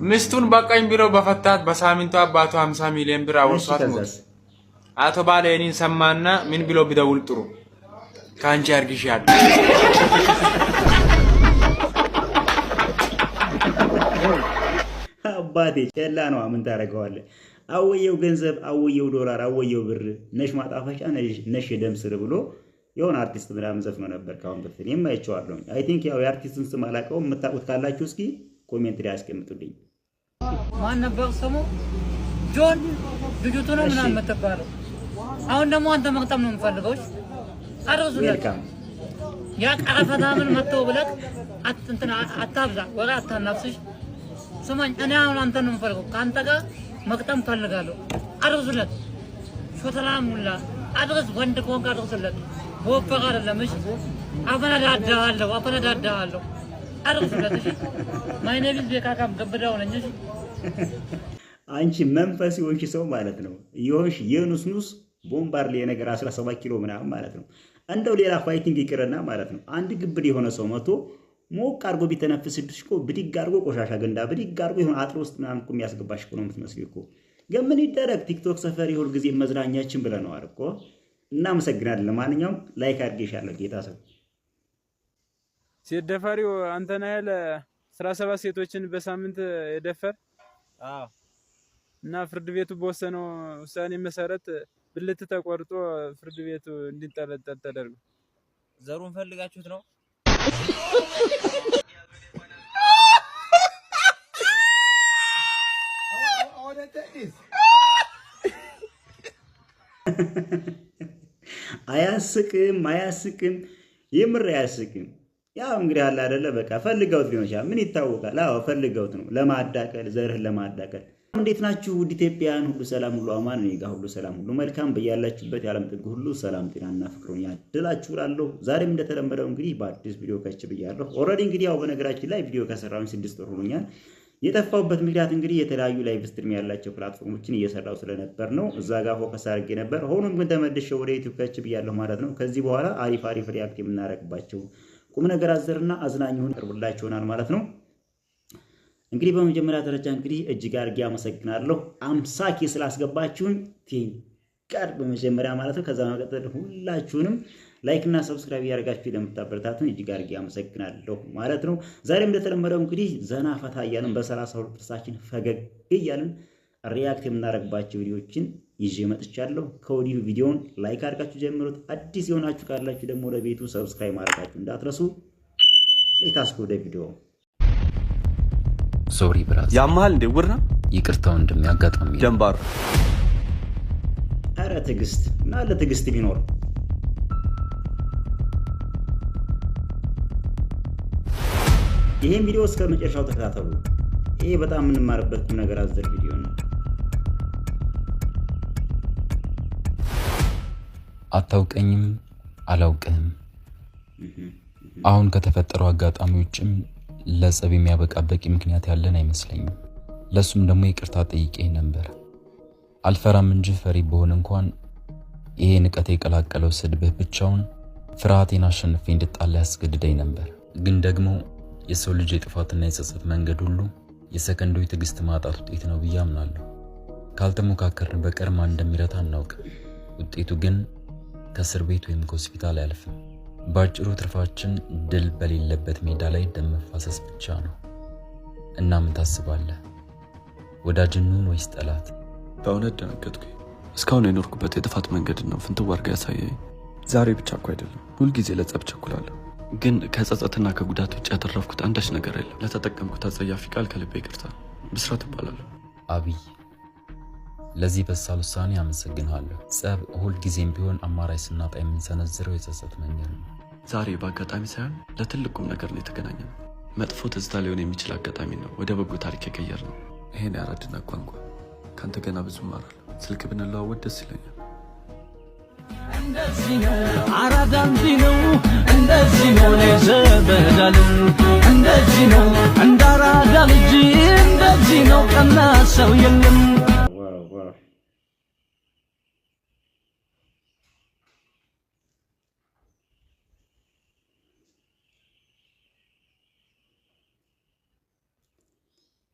ሚስቱን በቃኝ ብሎ በፈታት በሳምንቱ አባቱ 50 ሚሊዮን ብር አውርሷት ሞት። አቶ ባለ እኔን ሰማና ምን ብሎ ቢደውል ጥሩ ካንቺ አርግሻለሁ። አባቴ ጨላ ነው ምን ታረጋዋለህ? አወየው ገንዘብ አወየው ዶላር አወየው ብር ነሽ ማጣፈጫ ነሽ የደም ስር ብሎ የሆነ አርቲስት ምናምን ዘፍኖ ነበር ካሁን በፊት የማይቻለሁ። አይ ቲንክ ያው የአርቲስትን ስም አላውቀውም። የምታውቁት ካላችሁ እስኪ ኮሜንት ላይ አስቀምጡልኝ። ማን ነበር ስሙ? ጆን ልጅቱ ነው ምናምን የምትባለው። አሁን ደግሞ አንተ መቅጠም ነው የምፈልገው። አረዙለት ያ ቀረፈታ ምን መተው ብለህ አታብዛ ወራ አታናፍስሽ። ስማኝ እኔ አሁን አንተ ነው የምፈልገው። ካንተ ጋር መቅጠም ፈልጋለሁ። አረዙለት ሾተላሙላ አድርስ ወንድ ኮንካ አድርስለት። ወፈቀ አይደለም እሺ አፈናዳዳለሁ አድርስለት እሺ። ማይ ኔም ኢዝ ቤካካም ገበዳው ነኝ እሺ። አንቺ መንፈስ ይሆንሽ ሰው ማለት ነው። ይሆንሽ የኑስኑስ ቦምባርሌ ነገር 17 ኪሎ ምናምን ማለት ነው። እንደው ሌላ ፋይቲንግ ይቅርና ማለት ነው አንድ ግብድ የሆነ ሰው መቶ ሞቅ አርጎ ቢተነፍስልሽ እኮ ብድግ አርጎ ቆሻሻ ገንዳ ብድግ አርጎ ይሆን አጥሮ ውስጥ ምናምን እኮ የሚያስገባሽ እኮ ነው የምትመስለው እኮ። ግን ምን ይደረግ ቲክቶክ ሰፈር ይሁን ጊዜ መዝናኛችን ብለናል እኮ። እናመሰግናለን። ለማንኛውም ላይክ አድርጌሻለሁ ጌታ ሰው። ሴት ደፋሪው አንተ ነህ ያለ 17 ሴቶችን በሳምንት የደፈር? አዎ። እና ፍርድ ቤቱ በወሰነው ውሳኔ መሰረት ብልት ተቆርጦ ፍርድ ቤቱ እንዲንጠለጠል ተደርጎ። ዘሩን ፈልጋችሁት ነው? አያስቅም የምር አያስቅም። ያው እንግዲህ አለ አይደለ በቃ ፈልገውት ሊሆን ይችላል። ምን ይታወቃል? አዎ ፈልገውት ነው ለማዳቀል ዘርህን ለማዳቀል። እንዴት ናችሁ ውድ ኢትዮጵያውያን? ሁሉ ሰላም ሁሉ አማን ነው። ሁሉ ሰላም ሁሉ መልካም በያላችሁበት የዓለም ጥግ ሁሉ ሰላም ጤናና ፍቅሩን ያድላችሁ እላለሁ። ዛሬም እንደተለመደው እንግዲህ በአዲስ ቪዲዮ ከች ብያለሁ። ኦልሬዲ እንግዲህ ያው በነገራችን ላይ ቪዲዮ ከሰራሁኝ 6 ወር ሆኖኛል። የጠፋሁበት ምክንያት እንግዲህ የተለያዩ ላይቭ ስትሪም ያላቸው ፕላትፎርሞችን እየሰራው ስለነበር ነው። እዛ ጋር ፎከስ አድርጌ ነበር። ሆኖም ግን ተመልሼ ወደ ዩቲዩብ ከች ብያለሁ ማለት ነው። ከዚህ በኋላ አሪፍ ሪአክት የምናደርግባቸው ቁም ነገር አዘርና አዝናኙን ቀርብላችሁናል ማለት ነው። እንግዲህ በመጀመሪያ ደረጃ እንግዲህ እጅግ አድርጌ አመሰግናለሁ 50 ስላስገባችሁን ቲንጋር በመጀመሪያ ማለት ነው። ከዛ መቀጠል ሁላችሁንም ላይክ እና ሰብስክራይብ ያደርጋችሁ ለምታበረታቱን እጅግ አድርጌ አመሰግናለሁ ማለት ነው። ዛሬም እንደተለመደው እንግዲህ ዘና ፈታ እያልን በ32 ጥርሳችን ፈገግ እያልን ሪአክት የምናደርግባቸው ቪዲዮዎችን ይዤ መጥቻለሁ። ከወዲሁ ቪዲዮውን ላይክ አድርጋችሁ ጀምሩት። አዲስ የሆናችሁ ካላችሁ ደግሞ ለቤቱ ሰብስክራይብ ማድረጋችሁ እንዳትረሱ። ሌታስ ወደ ቪዲዮ። ሶሪ ብራዝ ያማል እንደ ውርና ይቅርታው እንደሚያጋጥም ጀምባር አረ ትግስት እና ለትግስት ቢኖር ይሄን ቪዲዮ እስከ መጨረሻው ተከታተሉ። ይሄ በጣም የምንማርበት ነገር አዘል ቪዲዮ ነው። አታውቀኝም አላውቅህም። አሁን ከተፈጠረው አጋጣሚዎችም ለጸብ የሚያበቃ በቂ ምክንያት ያለን አይመስለኝም። ለሱም ደግሞ ይቅርታ ጠይቄ ነበር። አልፈራም እንጂ ፈሪ በሆነ እንኳን ይሄ ንቀት የቀላቀለው ስድብህ ብቻውን ፍርሃቴን አሸንፌ እንድጣላ ያስገድደኝ ነበር። ግን ደግሞ የሰው ልጅ የጥፋትና የጸጸት መንገድ ሁሉ የሰከንዶች ትዕግስት ማጣት ውጤት ነው ብዬ አምናለሁ። ካልተሞካከርን በቀር ማን እንደሚረታ አናውቅም። ውጤቱ ግን ከእስር ቤት ወይም ከሆስፒታል አያልፍም። ባጭሩ ትርፋችን ድል በሌለበት ሜዳ ላይ ደም መፋሰስ ብቻ ነው። እና ምን ታስባለህ? ወዳጅኑን ወይስ ጠላት? በእውነት ደነገጥኩኝ። እስካሁን የኖርኩበት የጥፋት መንገድ ነው ፍንትው አድርጋ ያሳየኝ። ዛሬ ብቻ እኮ አይደለም ሁልጊዜ ለጸብ ቸኩላለሁ። ግን ከጸጸትና ከጉዳት ውጭ ያተረፍኩት አንዳች ነገር የለም። ለተጠቀምኩት አጸያፊ ቃል ከልቤ ይቅርታ። ብስራት እባላለሁ። አብይ ለዚህ በሳል ውሳኔ አመሰግናለሁ። ጸብ ሁልጊዜም ቢሆን አማራጭ ስናጣ የምንሰነዝረው የጸጸት መንገድ ነው። ዛሬ በአጋጣሚ ሳይሆን ለትልቁም ነገር ነው የተገናኘነው። መጥፎ ትዝታ ሊሆን የሚችል አጋጣሚ ነው ወደ በጎ ታሪክ የቀየርነው። ይሄን ያራድና ቋንቋ ካንተ ገና ብዙ እማራለሁ። ስልክ ብንለዋወጥ ደስ ይለኛል። እንደዚህ ነው አራዳ እንዲህ ነው እንደዚህ ነው ለዘበዳል እንደዚህ ነው እንዳራዳ ልጅ እንደዚህ ነው ቀና ሰው የለም።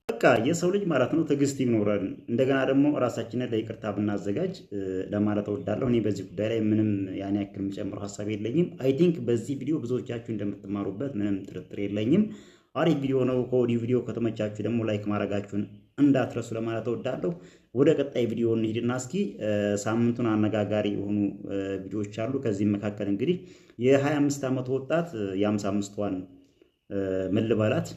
በቃ የሰው ልጅ ማለት ነው ትዕግስት ይኖረን። እንደገና ደግሞ ራሳችንን ለይቅርታ ብናዘጋጅ ለማለት እወዳለሁ። እኔ በዚህ ጉዳይ ላይ ምንም ያን ያክል የምጨምረው ሀሳብ የለኝም። አይ ቲንክ በዚህ ቪዲዮ ብዙዎቻችሁ እንደምትማሩበት ምንም ጥርጥር የለኝም። አሪፍ ቪዲዮ ነው። ከወዲሁ ቪዲዮ ከተመቻችሁ ደግሞ ላይክ ማድረጋችሁን እንዳትረሱ ለማለት እወዳለሁ። ወደ ቀጣይ ቪዲዮ እንሂድና እስኪ ሳምንቱን አነጋጋሪ የሆኑ ቪዲዮዎች አሉ። ከዚህም መካከል እንግዲህ የ25 ዓመት ወጣት የ55ቷን ምን ልበላት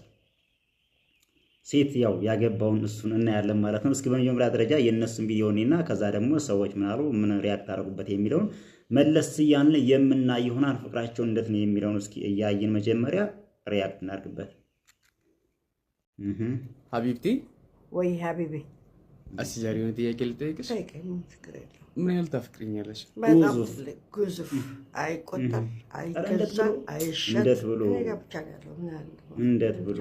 ሴት ያው ያገባውን እሱን እናያለን ማለት ነው። እስኪ በመጀመሪያ ደረጃ የነሱን ቪዲዮ እና ከዛ ደግሞ ሰዎች ምን አሉ ምን ሪያክት አደረጉበት የሚለውን መለስ ያን የምናይ ይሆናል። ፍቅራቸው እንዴት ነው የሚለውን እስኪ እያየን መጀመሪያ ሪያክት እናድርግበት። ሀቢብቲ ወይ ሀቢቢ አስጃሪ ነው ጥያቄ ልጠይቅሽ። ምን ያህል ታፍቅሪኛለሽ? በጣም ግዙፍ አይቆጠር አይገዛ አይሸጥ እንዴት ብሎ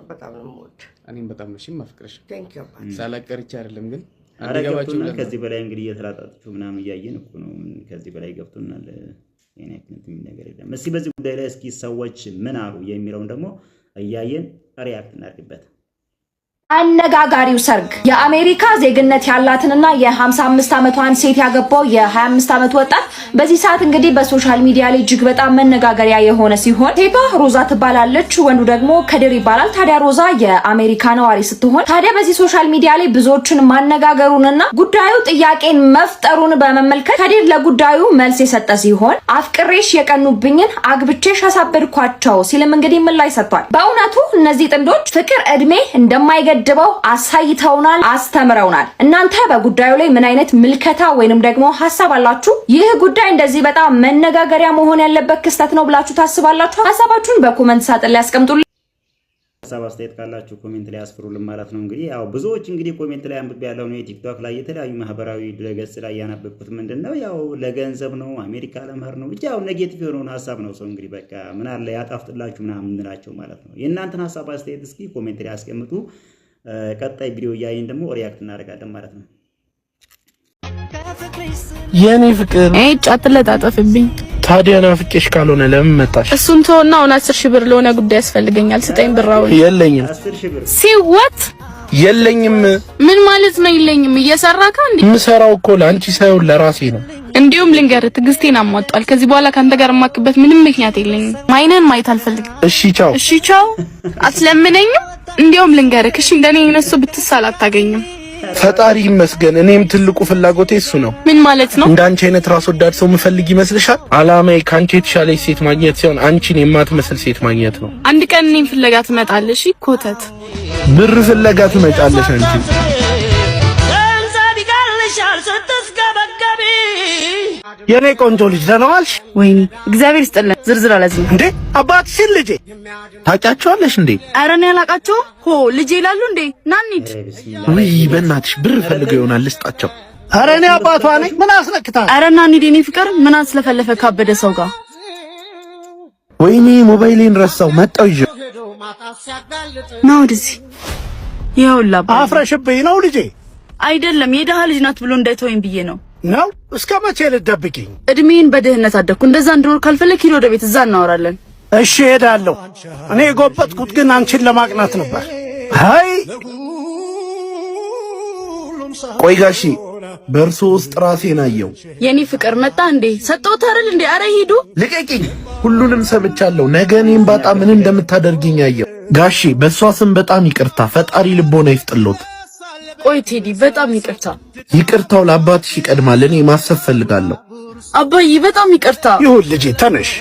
በጣም ነው የምወድ። እኔም በጣም ነው የማፍቅርሽ። ቴንኪው ሳላቀርቻ አይደለም ግን አረጋጋችሁና ከዚህ በላይ እንግዲህ እየተላጣጣችሁ ምናምን እያየን እኮ ነው። ከዚህ በላይ ገብቶናል። የኔ አክንት ምን ነገር የለም። እስኪ በዚህ ጉዳይ ላይ እስኪ ሰዎች ምን አሉ የሚለውን ደግሞ እያየን ሪያክት እናድርግበት። አነጋጋሪው ሰርግ የአሜሪካ ዜግነት ያላትንና የ55 ዓመቷን ሴት ያገባው የ25 ዓመት ወጣት በዚህ ሰዓት እንግዲህ በሶሻል ሚዲያ ላይ እጅግ በጣም መነጋገሪያ የሆነ ሲሆን ሴቷ ሮዛ ትባላለች፣ ወንዱ ደግሞ ከድር ይባላል። ታዲያ ሮዛ የአሜሪካ ነዋሪ ስትሆን ታዲያ በዚህ ሶሻል ሚዲያ ላይ ብዙዎችን ማነጋገሩንና ጉዳዩ ጥያቄን መፍጠሩን በመመልከት ከድር ለጉዳዩ መልስ የሰጠ ሲሆን አፍቅሬሽ የቀኑብኝን አግብቼሽ አሳበድኳቸው ሲልም እንግዲህ ምላሽ ሰጥቷል። በእውነቱ እነዚህ ጥንዶች ፍቅር እድሜ እንደማይገ ድበው አሳይተውናል፣ አስተምረውናል። እናንተ በጉዳዩ ላይ ምን አይነት ምልከታ ወይንም ደግሞ ሐሳብ አላችሁ? ይህ ጉዳይ እንደዚህ በጣም መነጋገሪያ መሆን ያለበት ክስተት ነው ብላችሁ ታስባላችሁ? ሐሳባችሁን በኮሜንት ሳጥን ላይ አስቀምጡልኝ። ሐሳብ አስተያየት ካላችሁ ኮሜንት ላይ አስፍሩልን ማለት ነው። እንግዲህ ያው ብዙዎች እንግዲህ ኮሜንት ላይ አንብቤ ያለው ነው የቲክቶክ ላይ የተለያዩ ማህበራዊ ድረገጽ ላይ ያነበብኩት ምንድነው ያው ለገንዘብ ነው አሜሪካ ለመሄድ ነው ብቻ ያው ኔጌቲቭ የሆነውን ሐሳብ ነው ሰው እንግዲህ በቃ ምን አለ ያጣፍጥላችሁ ምናምን እንላቸው ማለት ነው። የእናንተን ሐሳብ አስተያየት እስኪ ኮሜንት ላይ አስቀምጡ። ቀጣይ ቪዲዮ እያየን ደግሞ ሪያክት እናደርጋለን ማለት ነው። የኔ ፍቅር አትለጣጠፍብኝ። ታዲያ ናፍቄሽ ካልሆነ ለምን መጣሽ? እሱን ተወና አሁን 10 ሺህ ብር ለሆነ ጉዳይ ያስፈልገኛል። ስጠኝ ብራው። የለኝም። 10 ሺህ ብር ሲወት የለኝም። ምን ማለት ነው የለኝም? እየሰራካ እንዴ? ምሰራው እኮ ለአንቺ ሳይሆን ለራሴ ነው። እንዲሁም ልንገር ትግስቴን አሟጧል። ከዚህ በኋላ ካንተ ጋር ማክበት ምንም ምክንያት የለኝም። ማይነን ማየት አልፈልግም። እሺ ቻው። እሺ ቻው። አትለምነኝም? እንዲሁም ልንገርህ እሺ እንደኔ እነሱ ብትሳል አታገኝም። ፈጣሪ ይመስገን። እኔም ትልቁ ፍላጎቴ እሱ ነው። ምን ማለት ነው? እንዳንቺ አይነት ራስ ወዳድ ሰው ምፈልግ ይመስልሻል? አላማዬ ካንቺ የተሻለች ሴት ማግኘት ሲሆን አንቺን የማትመስል ሴት ማግኘት ነው። አንድ ቀን እኔን ፍለጋ ትመጣለሽ። ኮተት ብር ፍለጋ ትመጫለሽ አንቺ። የኔ ቆንጆ ልጅ ደህና ዋልሽ? ወይኔ እግዚአብሔር ይስጥልን። ዝርዝር አላዝም እንዴ አባትሽን ልጄ ታውቂያቸዋለሽ እንዴ? ኧረ እኔ አላውቃቸው። ሆ ልጄ ይላሉ እንዴ? ና እንሂድ። ውይ በእናትሽ ብር ፈልገው ይሆናል ልስጣቸው። ኧረ እኔ አባቷ ነኝ። ምን አስነክታል? ኧረ ና እንሂድ የኔ ፍቅር። ምን አስለፈለፈ ካበደ ሰው ጋር። ወይኔ ሞባይሌን ረሳው። መጣው ይዤ ና ወደዚህ። ይኸውልህ አባ አፍረሽብኝ ነው ልጄ። አይደለም የደሃ ልጅ ናት ብሎ እንዳይተወኝ ብዬ ነው። ነው እስከ መቼ ልትደብቂኝ? እድሜን በድህነት አደኩ። እንደዛ እንድኖር ካልፈለክ ሂድ ወደ ቤት፣ እዛ እናወራለን። እሺ ሄዳለሁ። እኔ የጎበጥኩት ግን አንቺን ለማቅናት ነበር። አይ ቆይ ጋሺ በእርሶ ውስጥ ራሴን አየው። የኔ ፍቅር መጣ እንዴ? ሰጠሁት አይደል እንዴ? አረ ሂዱ። ልቀቂኝ። ሁሉንም ሰምቻለሁ። ነገ እኔም ባጣ ምን እንደምታደርጊኝ አየው። ጋሺ በእሷ ስም በጣም ይቅርታ። ፈጣሪ ልቦና ይፍጥሎት። ቆይ ቴዲ በጣም ይቅርታ። ይቅርታው ለአባትሽ ይቀድማል። እኔ ማሰብ ፈልጋለሁ። አባዬ በጣም ይቅርታ። ይሁን ልጄ ተነሽ።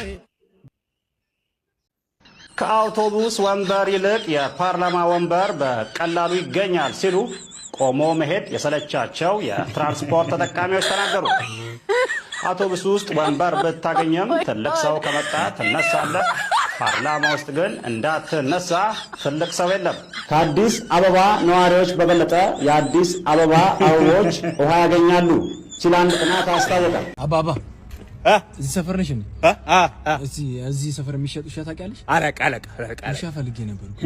ከአውቶቡስ ወንበር ይልቅ የፓርላማ ወንበር በቀላሉ ይገኛል ሲሉ ቆሞ መሄድ የሰለቻቸው የትራንስፖርት ተጠቃሚዎች ተናገሩ። አውቶቡስ ውስጥ ወንበር ብታገኝም ትልቅ ሰው ከመጣ ትነሳለህ። ፓርላማ ውስጥ ግን እንዳትነሳ ትልቅ ሰው የለም። ከአዲስ አበባ ነዋሪዎች በበለጠ የአዲስ አበባ አበቦች ውሃ ያገኛሉ ሲል አንድ ጥናት አስታወቀ። አባባ እዚህ ሰፈር ነሽ እንዴ? እዚህ ሰፈር የሚሸጥ ውሻ ታውቂያለሽ? አረቅ ውሻ ፈልጌ ነበር እኮ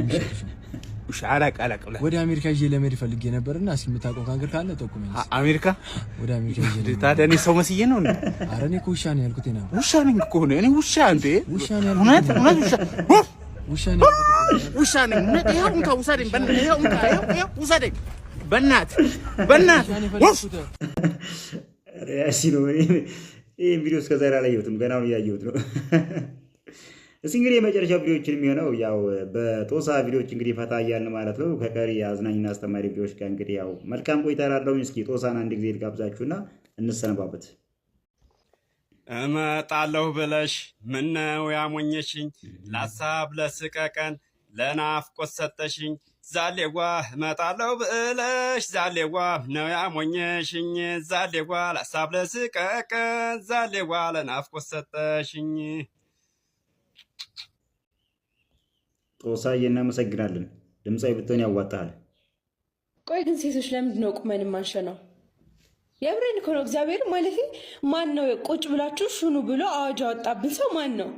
ውሻ አረቅ ወደ አሜሪካ ይዤ ለመሄድ ፈልጌ ነበርና እስኪ የምታውቀው ካንገር ካለ ጠቁመኝ። አሜሪካ? ወደ አሜሪካ ይዤ ታዲያ እኔ ሰው መስዬ ነው እንዴ? ኧረ እኔ እኮ ውሻ ነው ያልኩት። ውሻ ነኝ እኮ ነው እኔ ውሻ እንዴ? ውሻ ነው ያልኩት። እውነት ውሻ ውሻ ነኝ። ይኸው እንካ ውሰደኝ። ይኸው እንካ ይኸው ውሰደኝ። በእናትህ ያሲኖ ይሄ ቪዲዮ እስከ ዛሬ አላየሁትም፣ ገና ነው ያየሁት ነው። እስኪ እንግዲህ የመጨረሻው ቪዲዮዎችን የሚሆነው ያው በጦሳ ቪዲዮዎች እንግዲህ ፈታ እያልን ማለት ነው ከቀሪ አዝናኝና አስተማሪ ቪዲዮዎች ጋር እንግዲህ ያው መልካም ቆይታ እላለሁኝ። እስኪ ጦሳን አንድ ጊዜ ልጋብዛችሁና እንሰነባበት። እመጣለሁ ብለሽ ምነው ያሞኘሽኝ፣ ለሀሳብ ለስቀቀን ለናፍቆት ሰጠሽኝ። ዛሌዋ እመጣለሁ ብለሽ ዛሌዋ ነው ያሞኘሽኝ፣ ዛሌዋ ለሀሳብ ለስቀቀን ዛሌዋ ለናፍቆት ሰጠሽኝ። ጦሳዬ እናመሰግናለን። ድምፃዊ ብትሆን ያዋጣሃል። ቆይ ግን ሴቶች ለምንድን ነው ቁመን የማንሸነው? የብሬን እኮ ነው እግዚአብሔር ማለት ማን ነው ቁጭ ብላችሁ ሹኑ ብሎ አዋጅ ያወጣብን ሰው ማን ነው?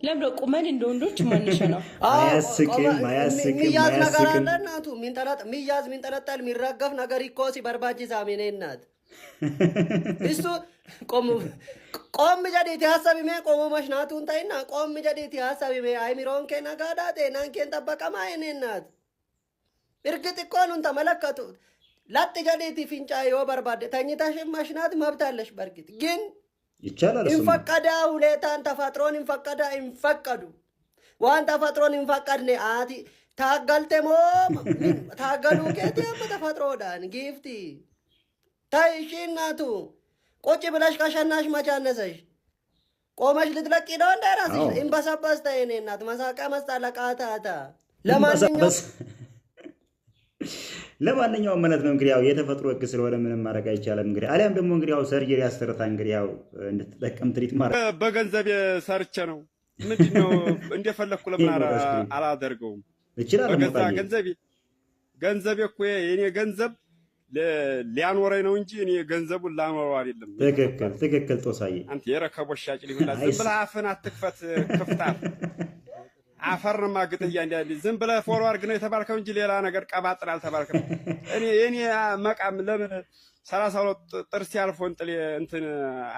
ለምዶ ቁመን እንደ ወንዶች ማንሸነው? አያስቅም። ሚያዝ ነገር አለ እናቱ ሚያዝ ሚንጠለጠል የሚረገፍ ነገር እኮ ሲበርባጂ ሳሜኔ እናት እሱ ቆም ጀዴት ሀሳቢ ሜ ቆሞ መሽናቱን ታይና ቆም ጀዴት ሀሳቢ ሜ አይሚሮን ኬ ነጋዳ ጤናን ኬን ጠበቀማ አይኔ እናት እርግጥ እኮ ኑን ተመለከቱት። ላጥ ጀዴት ፊንጫ ዮ በርባዴ ተኝታሽ ማሽናት መብታለሽ። በርግጥ ግን ይቻላል እንፈቀዳ ሁሌታን ተፈጥሮን እንፈቀዳ እንፈቀዱ ዋን ተፈጥሮን እንፈቀድኔ አቲ ታገልተሞ ታገሉ ኬት ተፈጥሮ ዳን ጊፍቲ ታይሺ እናቱ ቁጭ ብለሽ ከሸናሽ መቻነሰሽ ቆመሽ ልትለቂ ነው እንዳይራስሽ እንበሰበስ ታይኔ እናት መሳቃ መስጣለቃታታ ለማንኛውም ማለት ነው እንግዲህ ያው የተፈጥሮ ህግ ስለሆነ ምንም ማድረግ አይቻልም። እንግዲህ አሊያም ደግሞ እንግዲህ ያው ሰርጀሪ ያስተርታ እንግዲህ ያው እንድትጠቀም ትሪት ማድረግ በገንዘብ ሰርቼ ነው ምንድነው እንደፈለኩ ለምን አላደርገውም? እችላለሁ። በገዛ ገንዘቤ እኮ የኔ ገንዘብ ሊያኖረኝ ነው እንጂ እኔ ገንዘቡን ላኖረው አይደለም። ትክክል ጦሳዬ። አንተ የረከቦት ሻጭ ሊሆን ዝም ብለህ አፍህን አትክፈት። ክፍታፍ አፈርንማ ግጥያ እንዲያል ዝም ብለህ ፎርዋርድ ነው የተባልከው እንጂ ሌላ ነገር ቀባጥር አልተባልክም። እኔ መቃም ለምን 32 ጥርስ ያልፎን ጥሌ እንትን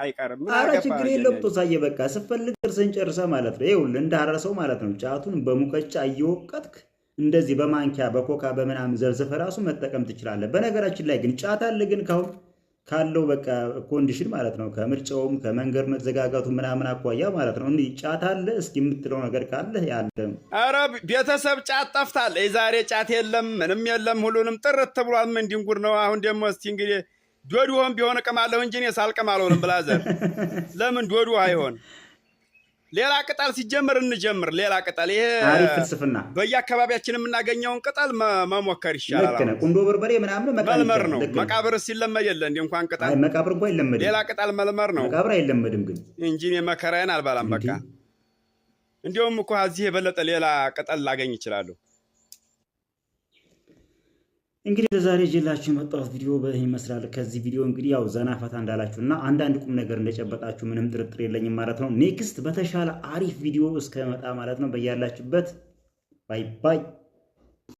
አይቀርም። ምን አረ ችግር የለውም ጦሳዬ። በቃ ስፈልግ ጥርስን ጨርሰህ ማለት ነው ይኸውልህ እንዳረሰው ማለት ነው ጫቱን በሙቀጫ እየወቀጥክ እንደዚህ በማንኪያ በኮካ በምናምን ዘብዝፈህ ራሱ መጠቀም ትችላለህ። በነገራችን ላይ ግን ጫት አለ ግን ካለው በቃ ኮንዲሽን ማለት ነው ከምርጫውም ከመንገድ መዘጋጋቱ ምናምን አኳያ ማለት ነው እንዴ ጫት አለ እስኪ የምትለው ነገር ካለ ያለ አረ ቤተሰብ ጫት ጠፍታል። የዛሬ ጫት የለም ምንም የለም። ሁሉንም ጥርት ብሏል። ምን ድንጉር ነው አሁን ደግሞ እስቲ እንግዲህ ዶዶም ቢሆን እቀማለሁ እንጂ እኔ ሳልቀም አልሆንም። ብላዘር ለምን ዶዶ አይሆን? ሌላ ቅጠል ሲጀምር እንጀምር። ሌላ ቅጠል ይሄ አሪፍ ፍልስፍና በየአካባቢያችን የምናገኘውን ቅጠል መሞከር ይሻላል። ልክ ነህ። ቁንዶ በርበሬ ምናምን መልመር ነው። መቃብር ሲለመድ የለ እንዴ እንኳን ቅጠል አይ መቃብር እንኳን አይለመድም። ሌላ ቅጠል መልመር ነው። መቃብር አይለመድም ግን እንጂ እኔ መከራዬን አልባላም። በቃ እንዲያውም እኮ እዚህ የበለጠ ሌላ ቅጠል ላገኝ እችላለሁ። እንግዲህ ለዛሬ ይዤላችሁ የመጣሁት ቪዲዮ በዚህ ይመስላል። ከዚህ ቪዲዮ እንግዲህ ያው ዘና ፈታ እንዳላችሁና አንዳንድ ቁም ነገር እንደጨበጣችሁ ምንም ጥርጥር የለኝም ማለት ነው። ኔክስት በተሻለ አሪፍ ቪዲዮ እስከመጣ ማለት ነው። በያላችሁበት ባይ ባይ።